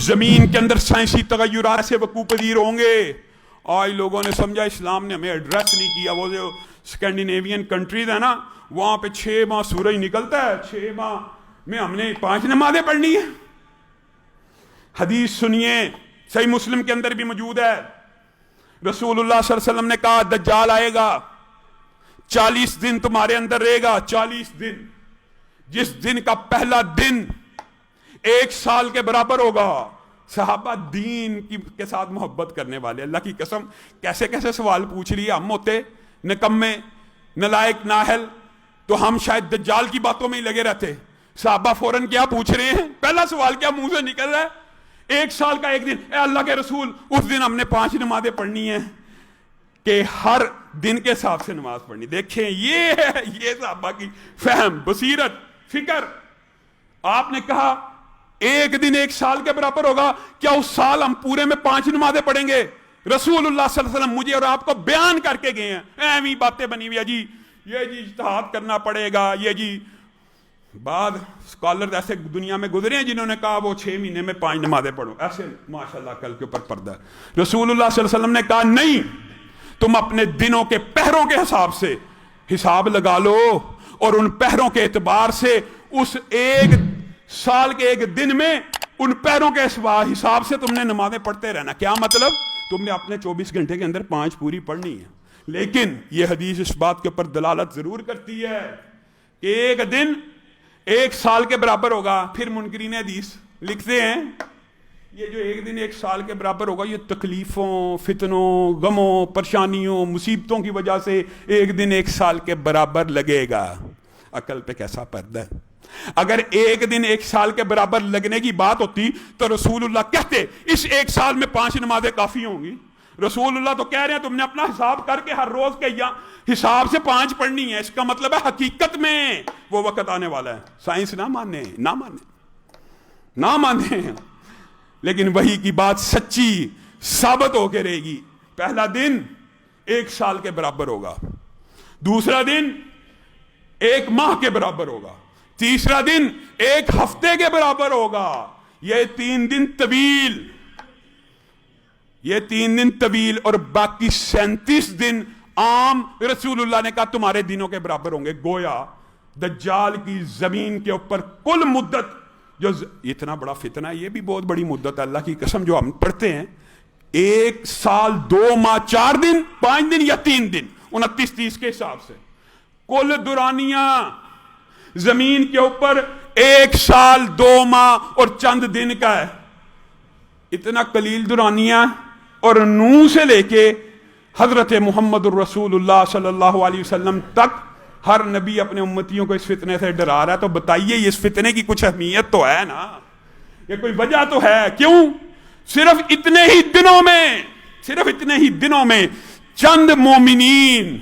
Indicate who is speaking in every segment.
Speaker 1: زمین کے اندر سائنسی تغیرات سے وقوع پذیر ہوں گے. آج لوگوں نے سمجھا اسلام نے ہمیں ایڈریس نہیں کیا. وہ جو اسکینڈینیوین کنٹریز ہیں نا, وہاں پہ 6 ماہ سورج نکلتا ہے, 6 ماہ میں ہم نے 5 نمازیں پڑھنی ہیں. حدیث سنیے, صحیح مسلم کے اندر بھی موجود ہے. رسول اللہ صلی اللہ علیہ وسلم نے کہا دجال آئے گا, 40 دن تمہارے اندر رہے گا. 40 دن, جس دن کا پہلا دن 1 سال کے برابر ہوگا. صحابہ دین کے ساتھ محبت کرنے والے, اللہ کی قسم کیسے کیسے سوال پوچھ لیے. ہم ہوتے نکمے, نلائق, نااہل, تو ہم شاید دجال کی باتوں میں ہی لگے رہتے. صحابہ فوراً کیا پوچھ رہے ہیں, پہلا سوال کیا منہ سے نکل رہا ہے, 1 سال کا 1 دن. اے اللہ کے رسول, اس دن ہم نے 5 نمازیں پڑھنی ہیں کہ ہر دن کے حساب سے نماز پڑھنی. دیکھیں یہ ہے, یہ صحابہ کی فہم, بصیرت, فکر. آپ نے کہا 1 دن 1 سال کے برابر ہوگا, کیا اس سال ہم پورے میں 5 نمازیں پڑھیں گے؟ رسول اللہ صلی اللہ علیہ وسلم مجھے اور آپ کو بیان کر کے گئے ہیں. ایویں باتیں بنی ہوئی ہے جی, یہ جی اجتہاد کرنا پڑے گا, یہ جی. بعد اسکالر ایسے دنیا میں گزرے ہیں جنہوں نے کہا وہ 6 مہینے میں 5 نمازیں پڑھو. ایسے ماشاءاللہ کل کے اوپر پردہ ہے. رسول اللہ صلی اللہ علیہ وسلم نے کہا نہیں, تم اپنے دنوں کے پہروں کے حساب سے حساب لگا لو, اور ان پہروں کے اعتبار سے اس 1 سال کے 1 دن میں ان پہروں کے حساب سے تم نے نمازیں پڑھتے رہنا. کیا مطلب؟ تم نے اپنے 24 گھنٹے کے اندر 5 پوری پڑھنی ہے. لیکن یہ حدیث اس بات کے اوپر دلالت ضرور کرتی ہے کہ 1 دن 1 سال کے برابر ہوگا. پھر منکرین حدیث لکھتے ہیں یہ جو 1 دن 1 سال کے برابر ہوگا, یہ تکلیفوں, فتنوں, غموں, پریشانیوں, مصیبتوں کی وجہ سے 1 دن 1 سال کے برابر لگے گا. عقل پہ کیسا پردہ ہے. اگر 1 دن 1 سال کے برابر لگنے کی بات ہوتی تو رسول اللہ کہتے اس 1 سال میں 5 نمازیں کافی ہوں گی. رسول اللہ تو کہہ رہے ہیں تم نے اپنا حساب کر کے ہر روز کے حساب سے 5 پڑھنی ہے. اس کا مطلب ہے حقیقت میں وہ وقت آنے والا ہے. سائنس نہ مانے, نہ مانے, لیکن وہی کی بات سچی ثابت ہو کے رہے گی. پہلا دن 1 سال کے برابر ہوگا, دوسرا دن 1 ماہ کے برابر ہوگا, تیسرا دن 1 ہفتے کے برابر ہوگا. یہ 3 دن طویل, یہ 3 دن طویل, اور باقی 37 دن عام رسول اللہ نے کہا تمہارے دنوں کے برابر ہوں گے. گویا دجال کی زمین کے اوپر کل مدت جو اتنا بڑا فتنہ ہے, یہ بھی بہت بڑی مدت ہے. اللہ کی قسم جو ہم پڑھتے ہیں 1 سال 2 ماہ 4 دن 5 دن یا 3 دن 29-30 کے حساب سے کل دورانیہ زمین کے اوپر 1 سال 2 ماہ اور چند دن کا ہے. اتنا قلیل دورانیہ, اور نوح سے لے کے حضرت محمد الرسول اللہ صلی اللہ علیہ وسلم تک ہر نبی اپنے امتیوں کو اس فتنے سے ڈرا رہا ہے. تو بتائیے اس فتنے کی کچھ اہمیت تو ہے نا, یہ کوئی وجہ تو ہے. کیوں صرف اتنے ہی دنوں میں چند مومنین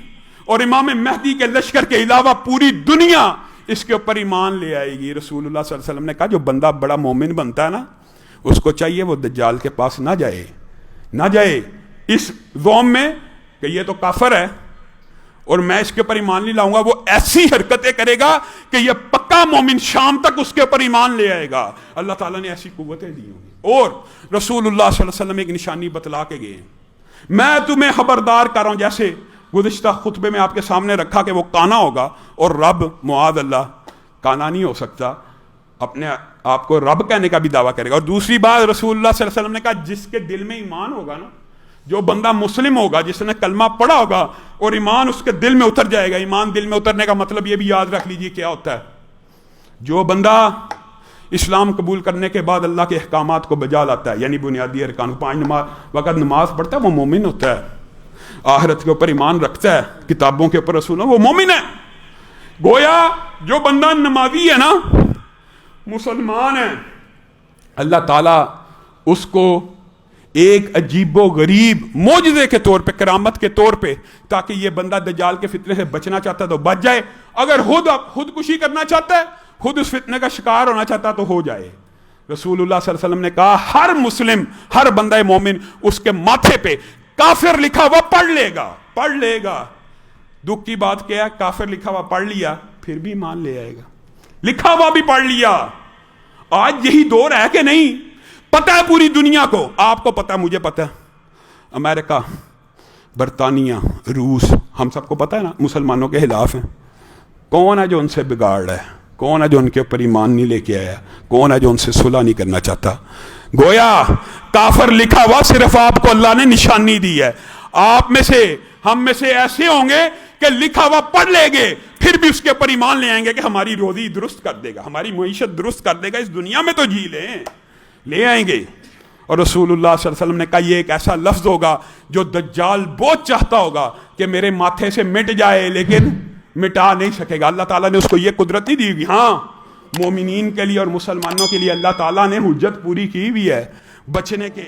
Speaker 1: اور امام مہدی کے لشکر کے علاوہ پوری دنیا اس کے اوپر ایمان لے آئے گی. رسول اللہ صلی اللہ علیہ وسلم نے کہا جو بندہ بڑا مومن بنتا ہے نا, اس کو چاہیے وہ دجال کے پاس نہ جائے اس ذوم میں کہ یہ تو کافر ہے اور میں اس کے اوپر ایمان نہیں لاؤں گا. وہ ایسی حرکتیں کرے گا کہ یہ پکا مومن شام تک اس کے اوپر ایمان لے آئے گا. اللہ تعالیٰ نے ایسی قوتیں دی ہوں گی. اور رسول اللہ صلی اللہ علیہ وسلم ایک نشانی بتلا کے گئے, میں تمہیں خبردار کر رہا ہوں. جیسے گزشتہ خطبے میں آپ کے سامنے رکھا کہ وہ کانا ہوگا, اور رب معاذ اللہ کانا نہیں ہو سکتا, اپنے آپ کو رب کہنے کا بھی دعویٰ کرے گا. اور دوسری بات رسول اللہ صلی اللہ علیہ وسلم نے کہا جس کے دل میں ایمان ہوگا نا, جو بندہ مسلم ہوگا, جس نے کلمہ پڑھا ہوگا اور ایمان اس کے دل میں اتر جائے گا. ایمان دل میں اترنے کا مطلب یہ بھی یاد رکھ لیجئے کیا ہوتا ہے. جو بندہ اسلام قبول کرنے کے بعد اللہ کے احکامات کو بجا لاتا ہے, یعنی بنیادی ارکان 5 وقت نماز پڑھتا ہے, وہ مومن ہوتا ہے. آخرت کے اوپر ایمان رکھتا ہے, کتابوں کے اوپر رسولوں, وہ مومن ہے. گویا جو بندہ نمازی ہے نا, مسلمان ہے, اللہ تعالیٰ اس کو ایک عجیب و غریب معجزے کے طور پہ, کرامت کے طور پہ, تاکہ یہ بندہ دجال کے فتنے سے بچنا چاہتا ہے تو بچ جائے, اگر خودکشی کرنا چاہتا ہے, خود اس فتنے کا شکار ہونا چاہتا ہے تو ہو جائے. رسول اللہ صلی اللہ علیہ وسلم نے کہا ہر مسلم, ہر بندہ مومن اس کے ماتھے پہ کافر لکھا ہوا پڑھ لے گا. دکھ کی بات کیا ہے, کافر لکھا ہوا پڑھ لیا پھر بھی مان لے آئے گا, لکھا ہوا بھی پڑھ لیا. آج یہی دور ہے کہ نہیں, پتہ ہے پوری دنیا کو، آپ کو پتہ ہے، مجھے پتہ ہے، امریکہ، برطانیہ، روس، ہم سب کو پتہ ہے نا مسلمانوں کے خلاف ہیں۔ کون ہے جو ان سے بگاڑ رہا ہے؟ کون ہے جو ان کے اوپر ایمان نہیں لے کے آیا؟ کون ہے جو ان سے صلح نہیں کرنا چاہتا؟ گویا کافر لکھا ہوا صرف آپ کو اللہ نے نشانی دی ہے۔ آپ میں سے، ہم میں سے ایسے ہوں گے کہ لکھا ہوا پڑھ لیں گے، پھر بھی اس کے اوپر ایمان لے آئیں گے کہ ہماری روزی درست کر دے گا، ہماری معیشت درست کر دے گا، اس دنیا میں تو جی لے آئیں گے۔ اور رسول اللہ صلی اللہ علیہ وسلم نے کہا یہ ایک ایسا لفظ ہوگا جو دجال بہت چاہتا ہوگا کہ میرے ماتھے سے مٹ جائے، لیکن مٹا نہیں سکے گا۔ اللہ تعالیٰ نے اس کو یہ قدرت نہیں دی ہوئی۔ ہاں، مومنین کے لیے اور مسلمانوں کے لیے اللہ تعالیٰ نے حجت پوری کی ہوئی ہے بچنے کے۔